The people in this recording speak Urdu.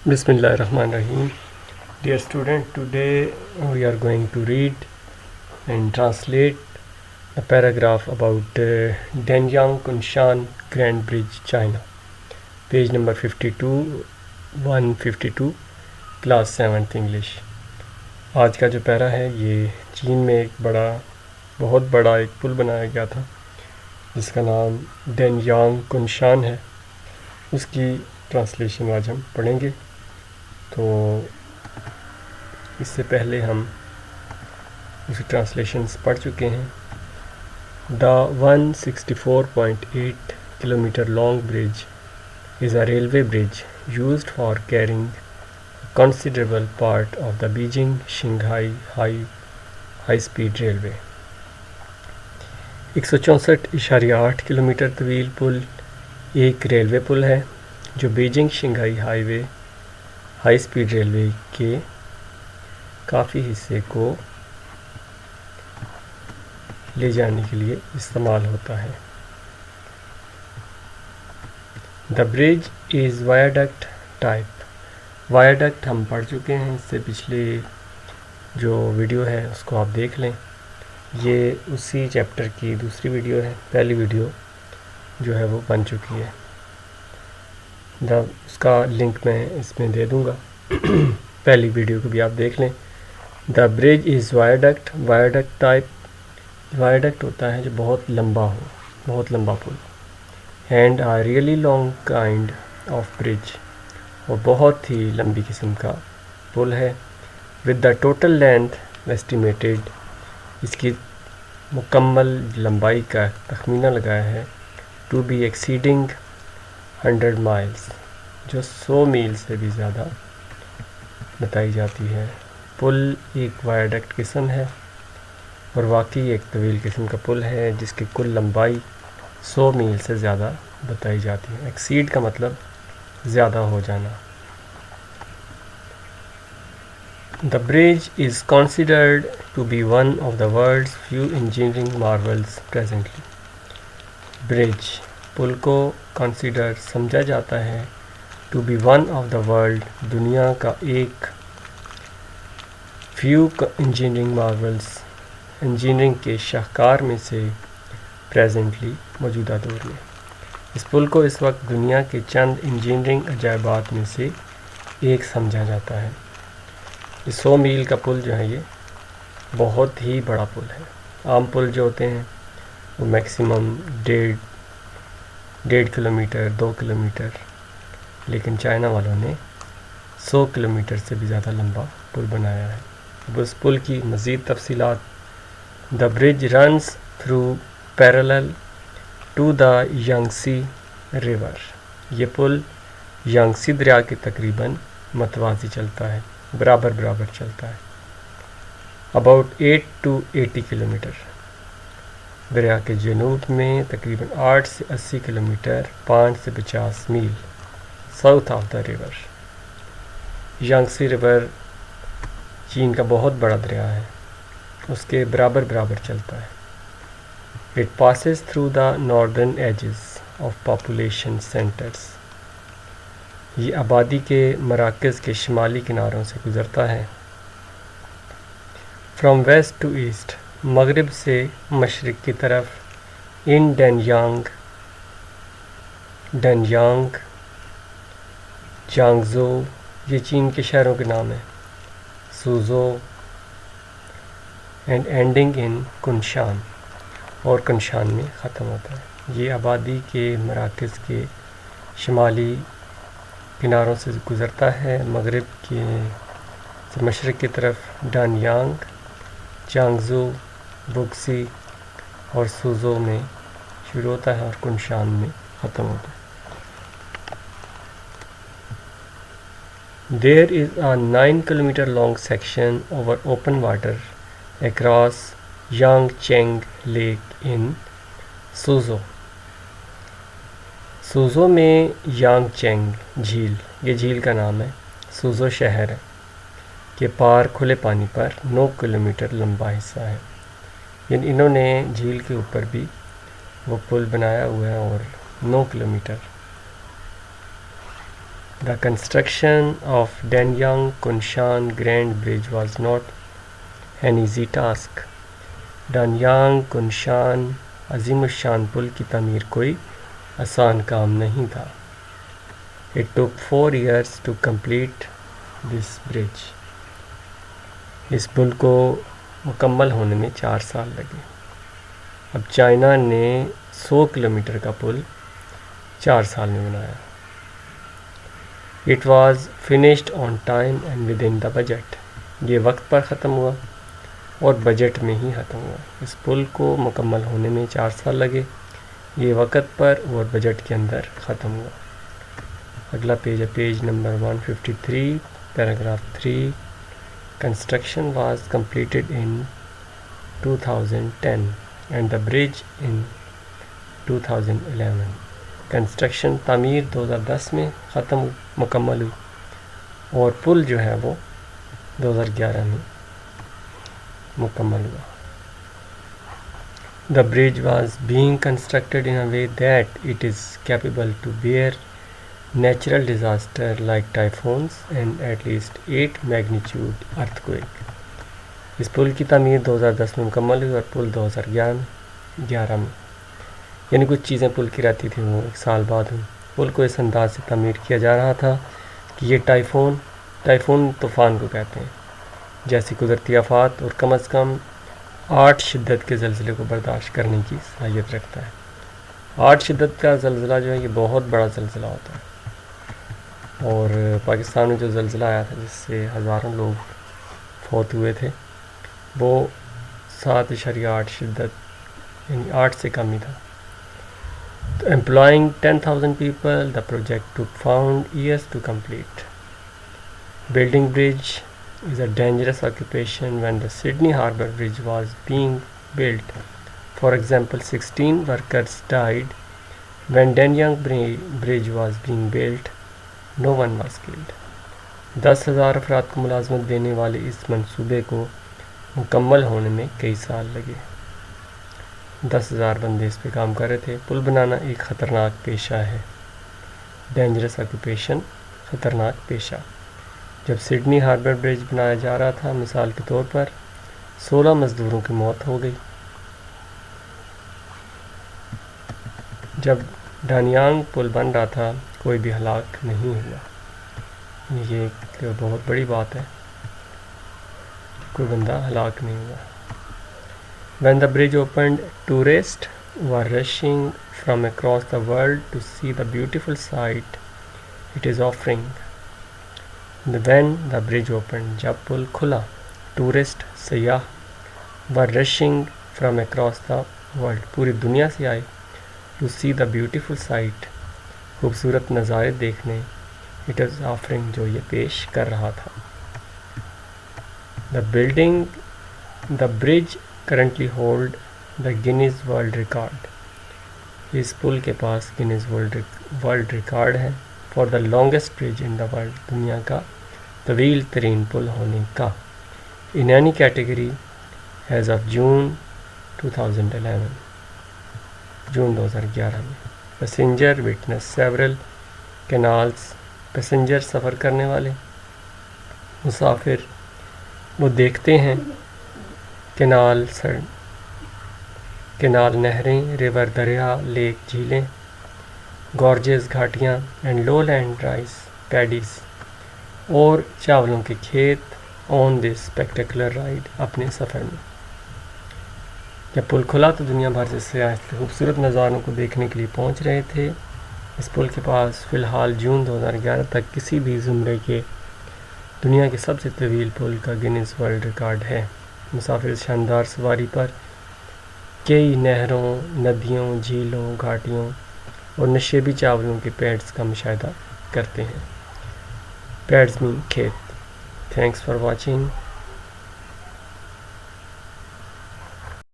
Bismillah ar-Rahman ar-Rahim. Dear student, today we are going to read and translate a paragraph about Danyang Kunshan Grand Bridge, China. Page number 52, 152, class 7th English. آج کا جو پیرا ہے یہ چین میں ایک بہت بڑا ایک پل بنایا گیا تھا جس کا نام دینیانگ کنشان ہے. اس کی ٹرانسلیشن آج ہم پڑھیں گے. تو اس سے پہلے ہم اس کی ٹرانسلیشنز پڑھ چکے ہیں. دا 164.8 kilometre long bridge is a railway bridge used for carrying a considerable part of the Beijing-Shanghai high-speed railway. 164.8 kilometre طویل پل ایک ریلوے پل ہے جو Beijing Shanghai high speed railway کے کافی حصے کو لے جانے کے لیے استعمال ہوتا ہے. دا برج از وائیڈکٹ ٹائپ. وائیڈکٹ ہم پڑھ چکے ہیں، اس سے پچھلے جو ویڈیو ہے اس کو آپ دیکھ لیں. یہ اسی چیپٹر کی دوسری ویڈیو ہے. پہلی ویڈیو جو ہے وہ بن چکی ہے. اس کا لنک میں اس میں دے دوں گا. پہلی ویڈیو کو بھی آپ دیکھ لیں. دا برج از وائیڈکٹ. وائیڈکٹ ٹائپ وائیڈکٹ ہوتا ہے جو بہت لمبا ہو، بہت لمبا پل. And a really long kind of bridge, اور بہت ہی لمبی قسم کا پل ہے. With the total length estimated, اس کی مکمل لمبائی کا تخمینہ لگایا ہے ٹو بی ایکسیڈنگ 100 miles، جو 100 میل سے بھی زیادہ بتائی جاتی ہے. پل ایک وائیڈکٹ قسم ہے اور واقعی ایک طویل قسم کا پل ہے جس کی کل لمبائی 100 میل سے زیادہ بتائی جاتی ہے. ایکسیڈ کا مطلب زیادہ ہو جانا. The bridge is considered to be one of the world's few engineering marvels presently. Bridge پل کو کنسیڈر سمجھا جاتا ہے to be one of the world, دنیا کا ایک فیو انجینئرنگ مارولز، انجینئرنگ کے شاہکار میں سے پریزنٹلی، موجودہ دور میں. اس پل کو اس وقت دنیا کے چند انجینئرنگ عجائبات میں سے ایک سمجھا جاتا ہے. یہ 100 میل کا پل جو ہے یہ بہت ہی بڑا پل ہے. عام پل جو ہوتے ہیں وہ میکسیمم 1.5 کلومیٹر 2 کلومیٹر، لیکن چائنا والوں نے 100 کلومیٹر سے بھی زیادہ لمبا پل بنایا ہے. اب اس پل کی مزید تفصیلات. The bridge runs through parallel to the Yangtze river. یہ پل یانگسی دریا کے تقریباً متوازی چلتا ہے، برابر چلتا ہے. About 8 to 80 kilometre. دریا کے جنوب میں تقریباً 8 سے 80 کلومیٹر، 5 سے 50 mile south of the river. Yangtze river چین کا بہت بڑا دریا ہے، اس کے برابر چلتا ہے. It passes through the northern edges of population centres. یہ آبادی کے مراکز کے شمالی کناروں سے گزرتا ہے. فرام ویسٹ ٹو ایسٹ، مغرب سے مشرق کی طرف. ان ڈینیانگ، جانگزو، یہ چین کے شہروں کے نام ہیں، سوزو، اینڈ اینڈنگ ان کنشان، اور کنشان میں ختم ہوتا ہے. یہ آبادی کے مراکز کے شمالی کناروں سے گزرتا ہے. مغرب کے سے مشرق کی طرف ڈانیانگ، چانگزو، بوکسی اور سوزو میں شروع ہوتا ہے اور کنشان میں ختم ہوتا ہے. There is a 9 kilometer long section over open water across Yangcheng Lake in Suzhou. سوزو میں یانگ چینگ جھیل، یہ جھیل کا نام ہے، سوزو شہر ہے کے پار کھلے پانی پر 9 کلومیٹر لمبا حصہ ہے. یعنی انہوں نے جھیل کے اوپر بھی وہ پل بنایا ہوا ہے اور 9 kilometre The construction of Danyang Kunshan Grand Bridge was not an easy task. Danyang Kunshan عظیم الشان پل کی تعمیر کوئی آسان کام نہیں تھا. It took 4 years to complete this bridge. اس پل کو مکمل ہونے میں 4 سال لگے. اب چائنا نے 100 کلومیٹر کا پل 4 سال میں بنایا. It was finished on time and within the budget. یہ وقت پر ختم ہوا اور بجٹ میں ہی ختم ہوا. اس پل کو مکمل ہونے میں 4 سال لگے. یہ وقت پر اور بجٹ کے اندر ختم ہوا. اگلا پیج ہے page number 153 paragraph 3. Construction was completed in 2010 and the bridge in 2011. Construction تعمیر 2010 میں مکمل ہوئی اور پل جو ہے وہ 2011 میں مکمل ہوا. The bridge was being constructed in a way that it is capable to bear natural disaster like typhoons and at least 8 magnitude earthquake. اس پل کی تعمیر 2010 میں مکمل ہوئی اور پل 2011 میں یعنی کچھ چیزیں پل کی رہتی تھیں وہ 1 سال بعد ہوئی. پل کو اس انداز سے تعمیر کیا جا رہا تھا کہ یہ ٹائفون طوفان کو کہتے ہیں جیسی قدرتی آفات اور کم از کم 8 شدت کے زلزلے کو برداشت کرنے کی صلاحیت رکھتا ہے. 8 شدت کا زلزلہ جو ہے یہ بہت بڑا زلزلہ ہوتا ہے. اور پاکستان میں جو زلزلہ آیا تھا جس سے ہزاروں لوگ فوت ہوئے تھے وہ 7.8 شدت یعنی 8 سے کم ہی تھا. Employing 10,000 people, the project took found years to complete. Building bridge is a dangerous occupation. When the Sydney Harbour Bridge was being built, for example, 16 workers died. When Danyang Bridge was being built, no one was killed. 10,000 افراد کو ملازمت دینے والے اس منصوبے کو مکمل ہونے میں کئی سال لگے. 10,000 بندے اس پہ کام کر رہے تھے. پل بنانا ایک خطرناک پیشہ ہے. ڈینجرس آکوپیشن خطرناک پیشہ. جب سڈنی ہاربر برج بنایا جا رہا تھا مثال کے طور پر 16 مزدوروں کی موت ہو گئی. جب ڈانیانگ پل بن رہا تھا کوئی بھی ہلاک نہیں ہوا. یہ ایک بہت بڑی بات ہے. کوئی بندہ ہلاک نہیں ہوا. When the bridge opened, tourists were rushing from across the world to see the beautiful sight it is offering. When the bridge opened, جب پل کھلا, tourist سیاح were rushing from across the world پوری دنیا سے آئے to see the beautiful sight خوبصورت نظارے دیکھنے it is offering جو یہ پیش کر رہا تھا. The bridge currently hold the Guinness World Record. اس پل کے پاس گینیز ورلڈ ریکارڈ ہے for the longest bridge in the world دنیا کا طویل ترین پل ہونے کا. in any category as of June 2011 جون 2011 میں. passenger witness several canals passenger سفر کرنے والے مسافر وہ دیکھتے ہیں کینال نہریں, ریور دریا, لیک جھیلیں, گارجز گھاٹیاں and lowland rice paddies اور چاولوں کے کھیت آن دس اسپیکٹیکولر رائڈ اپنے سفر میں. جب پل کھلا تو دنیا بھر سے سیاح خوبصورت نظاروں کو دیکھنے کے لیے پہنچ رہے تھے. اس پل کے پاس فی الحال جون 2011 تک کسی بھی زمرے کے دنیا کے سب سے طویل پل کا گینیز ورلڈ ریکارڈ ہے. مسافر اس شاندار سواری پر کئی نہروں, ندیوں, جھیلوں, گھاٹیوں اور نشیبی چاولوں کے پیڈز کا مشاہدہ کرتے ہیں. پیڈز مین کھیت. Thanks for watching.